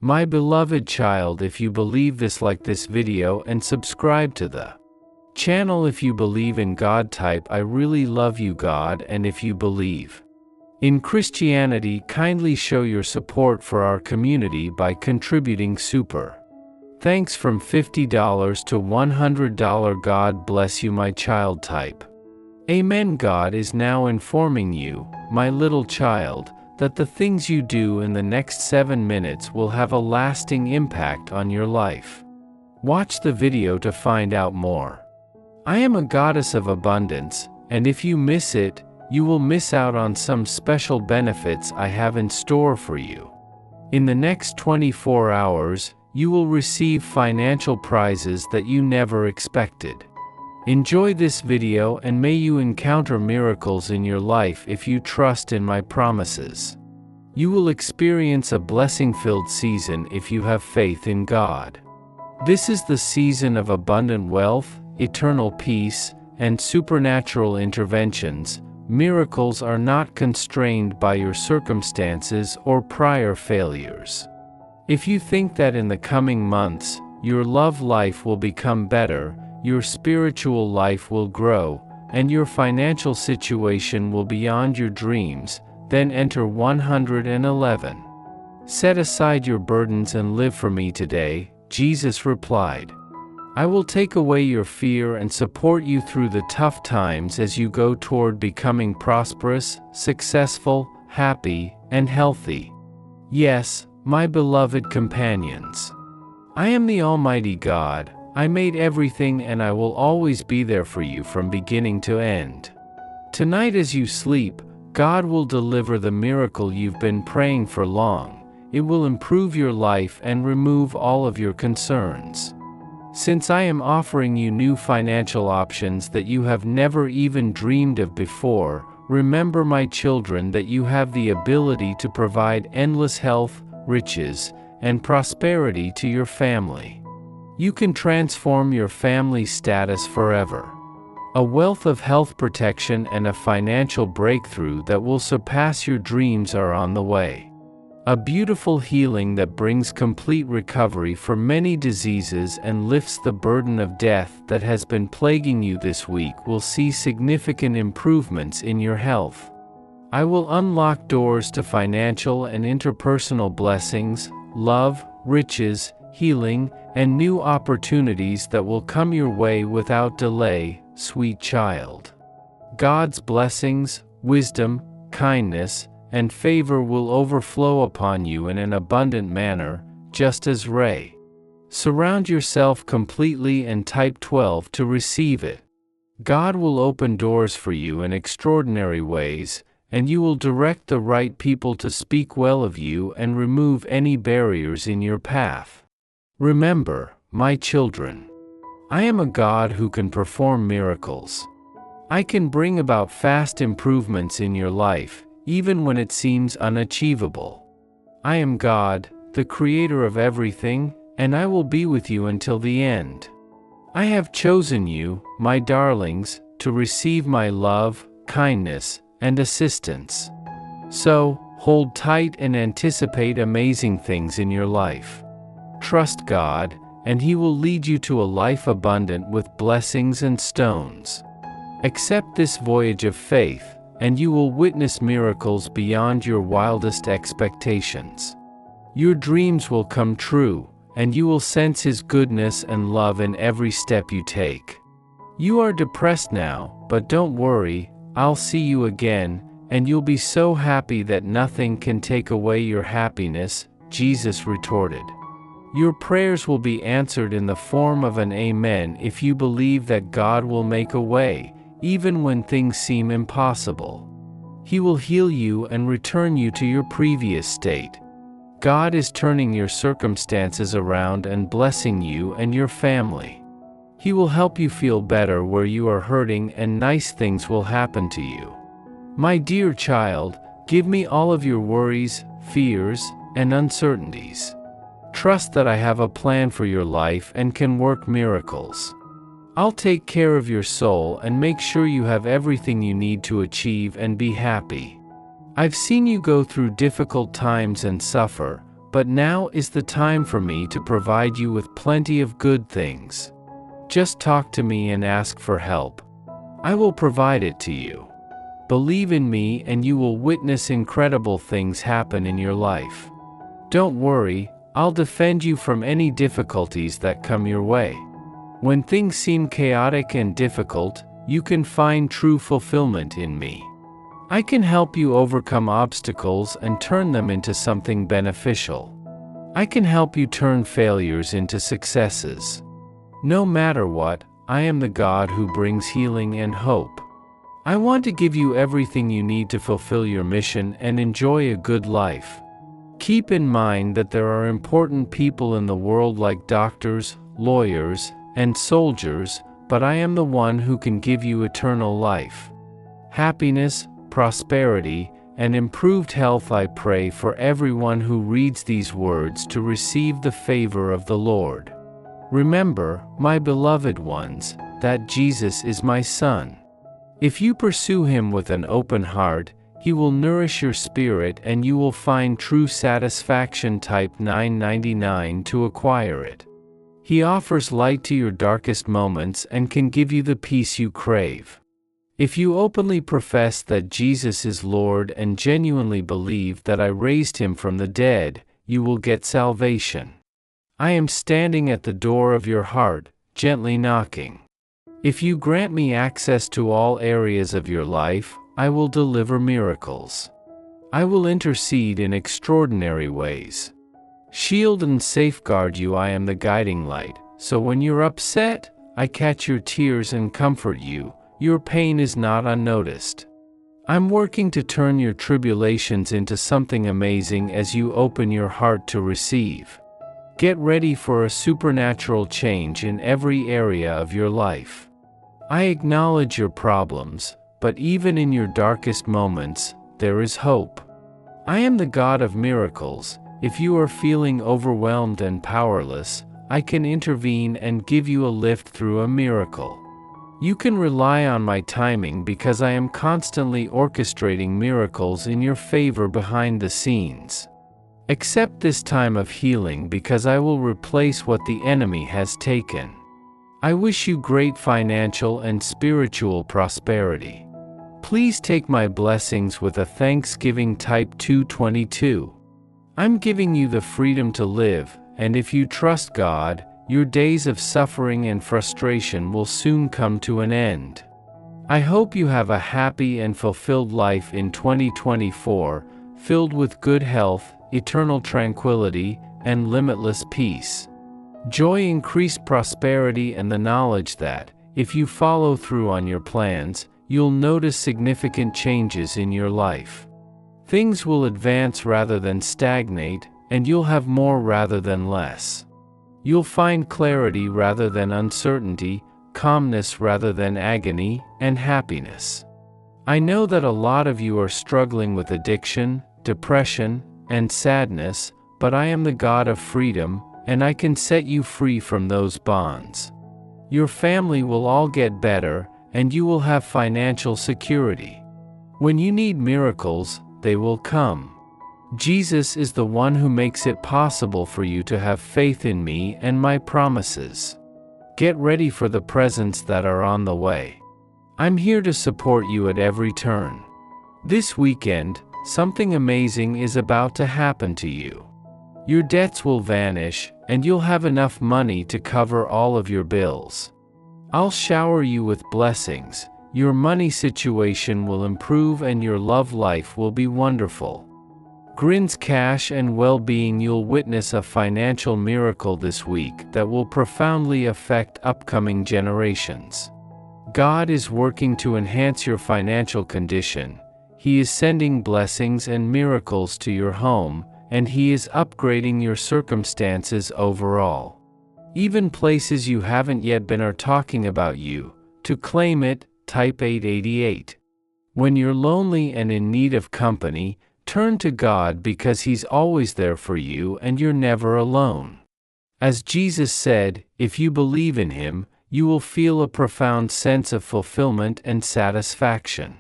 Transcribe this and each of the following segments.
My beloved child, if you believe this, like this video and subscribe to the channel. If you believe in God, type I really love you God, and if you believe in Christianity, kindly show your support for our community by contributing super thanks from $50 to $100. God bless you, my child, type Amen. God is now informing you, my little child, that the things you do in the next 7 minutes will have a lasting impact on your life. Watch the video to find out more. I am a goddess of abundance, and if you miss it, you will miss out on some special benefits I have in store for you. In the next 24 hours, you will receive financial prizes that you never expected. Enjoy this video and may you encounter miracles in your life if you trust in my promises. You will experience a blessing-filled season if you have faith in God. This is the season of abundant wealth, eternal peace, and supernatural interventions. Miracles are not constrained by your circumstances or prior failures. If you think that in the coming months, your love life will become better, your spiritual life will grow, and your financial situation will be beyond your dreams, then enter 111. Set aside your burdens and live for me today, Jesus replied. I will take away your fear and support you through the tough times as you go toward becoming prosperous, successful, happy, and healthy. Yes, my beloved companions. I am the Almighty God. I made everything and I will always be there for you from beginning to end. Tonight as you sleep, God will deliver the miracle you've been praying for long. It will improve your life and remove all of your concerns. Since I am offering you new financial options that you have never even dreamed of before, remember, my children, that you have the ability to provide endless health, riches, and prosperity to your family. You can transform your family status forever. A wealth of health protection and a financial breakthrough that will surpass your dreams are on the way. A beautiful healing that brings complete recovery for many diseases and lifts the burden of death that has been plaguing you this week will see significant improvements in your health. I will unlock doors to financial and interpersonal blessings, love, riches, healing, and new opportunities that will come your way without delay, sweet child. God's blessings, wisdom, kindness, and favor will overflow upon you in an abundant manner, just as Ray. Surround yourself completely and type 12 to receive it. God will open doors for you in extraordinary ways, and you will direct the right people to speak well of you and remove any barriers in your path. Remember, my children, I am a God who can perform miracles. I can bring about fast improvements in your life, even when it seems unachievable. I am God, the creator of everything, and I will be with you until the end. I have chosen you, my darlings, to receive my love, kindness, and assistance. So, hold tight and anticipate amazing things in your life. Trust God, and He will lead you to a life abundant with blessings and stones. Accept this voyage of faith, and you will witness miracles beyond your wildest expectations. Your dreams will come true, and you will sense His goodness and love in every step you take. You are depressed now, but don't worry, I'll see you again, and you'll be so happy that nothing can take away your happiness, Jesus retorted. Your prayers will be answered in the form of an amen if you believe that God will make a way, even when things seem impossible. He will heal you and return you to your previous state. God is turning your circumstances around and blessing you and your family. He will help you feel better where you are hurting, and nice things will happen to you. My dear child, give me all of your worries, fears, and uncertainties. Trust that I have a plan for your life and can work miracles. I'll take care of your soul and make sure you have everything you need to achieve and be happy. I've seen you go through difficult times and suffer, But now is the time for me to provide you with plenty of good things. Just talk to me and ask for help. I will provide it to you. Believe in me and you will witness incredible things happen in your life. Don't worry, I'll defend you from any difficulties that come your way. When things seem chaotic and difficult, you can find true fulfillment in me. I can help you overcome obstacles and turn them into something beneficial. I can help you turn failures into successes. No matter what, I am the God who brings healing and hope. I want to give you everything you need to fulfill your mission and enjoy a good life. Keep in mind that there are important people in the world like doctors, lawyers, and soldiers, but I am the one who can give you eternal life. Happiness, prosperity, and improved health. I pray for everyone who reads these words to receive the favor of the Lord. Remember, my beloved ones, that Jesus is my Son. If you pursue Him with an open heart, He will nourish your spirit and you will find true satisfaction. Type 999 to acquire it. He offers light to your darkest moments and can give you the peace you crave. If you openly profess that Jesus is Lord and genuinely believe that I raised Him from the dead, you will get salvation. I am standing at the door of your heart, gently knocking. If you grant me access to all areas of your life, I will deliver miracles. I will intercede in extraordinary ways. Shield and safeguard you. I am the guiding light, so when you're upset, I catch your tears and comfort you. Your pain is not unnoticed. I'm working to turn your tribulations into something amazing as you open your heart to receive. Get ready for a supernatural change in every area of your life. I acknowledge your problems, but even in your darkest moments, there is hope. I am the God of miracles. If you are feeling overwhelmed and powerless, I can intervene and give you a lift through a miracle. You can rely on my timing because I am constantly orchestrating miracles in your favor behind the scenes. Accept this time of healing because I will replace what the enemy has taken. I wish you great financial and spiritual prosperity. Please take my blessings with a thanksgiving. Type 222. I'm giving you the freedom to live, and if you trust God, your days of suffering and frustration will soon come to an end. I hope you have a happy and fulfilled life in 2024, filled with good health, eternal tranquility, and limitless peace. Joy, increased prosperity, and the knowledge that, if you follow through on your plans, you'll notice significant changes in your life. Things will advance rather than stagnate, and you'll have more rather than less. You'll find clarity rather than uncertainty, calmness rather than agony, and happiness. I know that a lot of you are struggling with addiction, depression, and sadness, but I am the God of freedom, and I can set you free from those bonds. Your family will all get better, and you will have financial security. When you need miracles, they will come. Jesus is the one who makes it possible for you to have faith in me and my promises. Get ready for the presents that are on the way. I'm here to support you at every turn. This weekend, something amazing is about to happen to you. Your debts will vanish, and you'll have enough money to cover all of your bills. I'll shower you with blessings, your money situation will improve, and your love life will be wonderful. Grins, cash, and well-being. You'll witness a financial miracle this week that will profoundly affect upcoming generations. God is working to enhance your financial condition. He is sending blessings and miracles to your home, and He is upgrading your circumstances overall. Even places you haven't yet been are talking about you. To claim it, type 888. When you're lonely and in need of company, turn to God because He's always there for you and you're never alone. As Jesus said, if you believe in Him, you will feel a profound sense of fulfillment and satisfaction.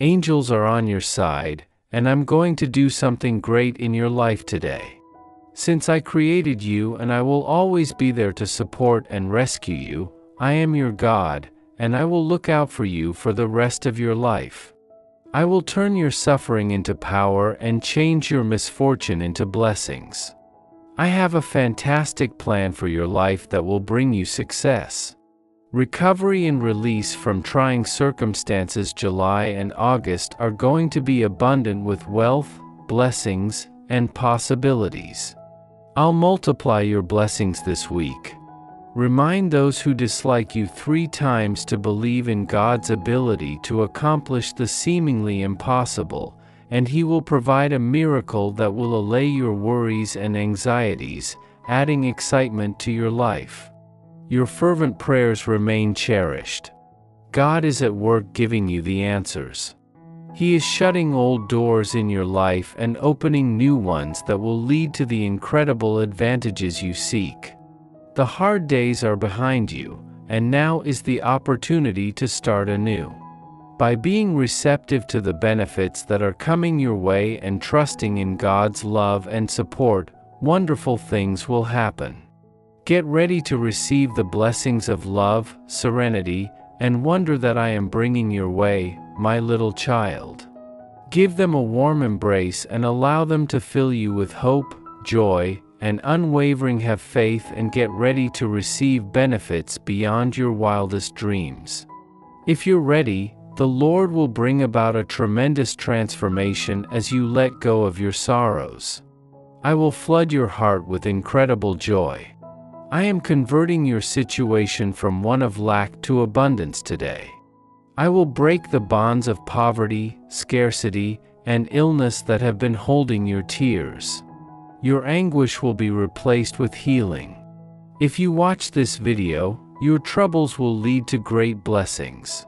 Angels are on your side, and I'm going to do something great in your life today. Since I created you and I will always be there to support and rescue you, I am your God, and I will look out for you for the rest of your life. I will turn your suffering into power and change your misfortune into blessings. I have a fantastic plan for your life that will bring you success. Recovery and release from trying circumstances. July and August are going to be abundant with wealth, blessings, and possibilities. I'll multiply your blessings this week. Remind those who dislike you 3 times to believe in God's ability to accomplish the seemingly impossible, and He will provide a miracle that will allay your worries and anxieties, adding excitement to your life. Your fervent prayers remain cherished. God is at work giving you the answers. He is shutting old doors in your life and opening new ones that will lead to the incredible advantages you seek. The hard days are behind you, and now is the opportunity to start anew. By being receptive to the benefits that are coming your way and trusting in God's love and support, wonderful things will happen. Get ready to receive the blessings of love, serenity, and wonder that I am bringing your way, my little child. Give them a warm embrace and allow them to fill you with hope, joy, and unwavering have faith, and get ready to receive benefits beyond your wildest dreams. If you're ready, the Lord will bring about a tremendous transformation as you let go of your sorrows. I will flood your heart with incredible joy. I am converting your situation from one of lack to abundance today. I will break the bonds of poverty, scarcity, and illness that have been holding your tears. Your anguish will be replaced with healing. If you watch this video, your troubles will lead to great blessings.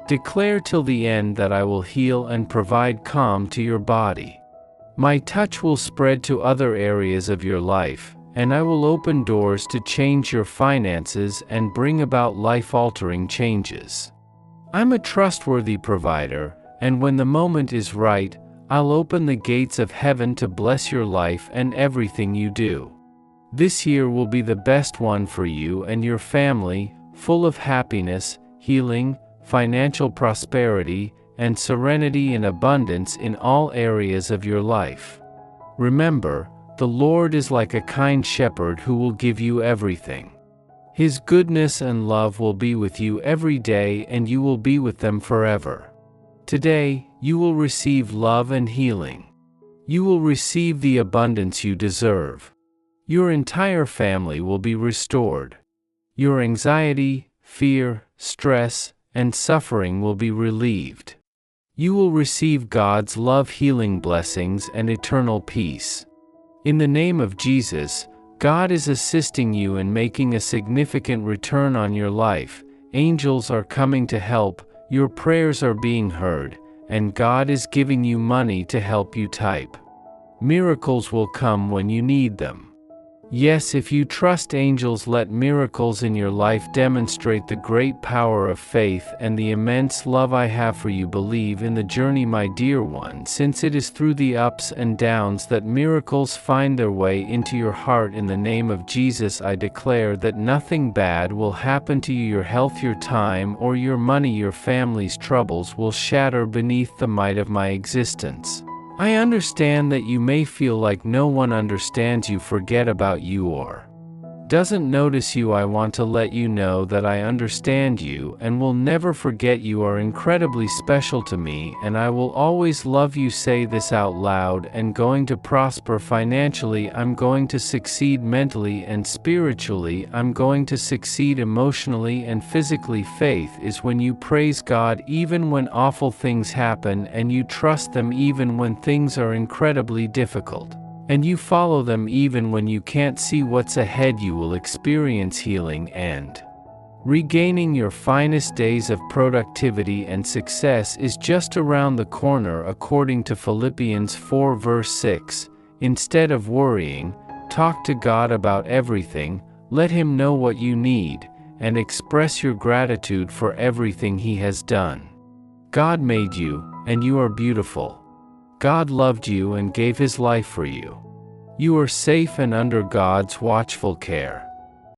Declare till the end that I will heal and provide calm to your body. My touch will spread to other areas of your life, and I will open doors to change your finances and bring about life-altering changes. I'm a trustworthy provider, and when the moment is right, I'll open the gates of heaven to bless your life and everything you do. This year will be the best one for you and your family, full of happiness, healing, financial prosperity, and serenity and abundance in all areas of your life. Remember, the Lord is like a kind shepherd who will give you everything. His goodness and love will be with you every day, and you will be with them forever. Today, you will receive love and healing. You will receive the abundance you deserve. Your entire family will be restored. Your anxiety, fear, stress, and suffering will be relieved. You will receive God's love, healing blessings, and eternal peace. In the name of Jesus, God is assisting you in making a significant return on your life. Angels are coming to help, your prayers are being heard, and God is giving you money to help you type. Miracles will come when you need them. Yes, if you trust angels, let miracles in your life demonstrate the great power of faith and the immense love I have for you. Believe in the journey, my dear one, since it is through the ups and downs that miracles find their way into your heart. In the name of Jesus, I declare that nothing bad will happen to you. Your health, your time, or your money, your family's troubles will shatter beneath the might of my existence. I understand that you may feel like no one understands you, forget about you, or doesn't notice you. I want to let you know that I understand you and will never forget. You are incredibly special to me, and I will always love you. Say this out loud. And going to prosper financially. I'm going to succeed mentally and spiritually. I'm going to succeed emotionally and physically. Faith is when you praise God even when awful things happen, and you trust them even when things are incredibly difficult. And you follow them even when you can't see what's ahead. You will experience healing and regaining. Your finest days of productivity and success is just around the corner, according to Philippians 4 verse 6. Instead of worrying, talk to God about everything, let Him know what you need, and express your gratitude for everything He has done. God made you, and you are beautiful. God loved you and gave His life for you. You are safe and under God's watchful care.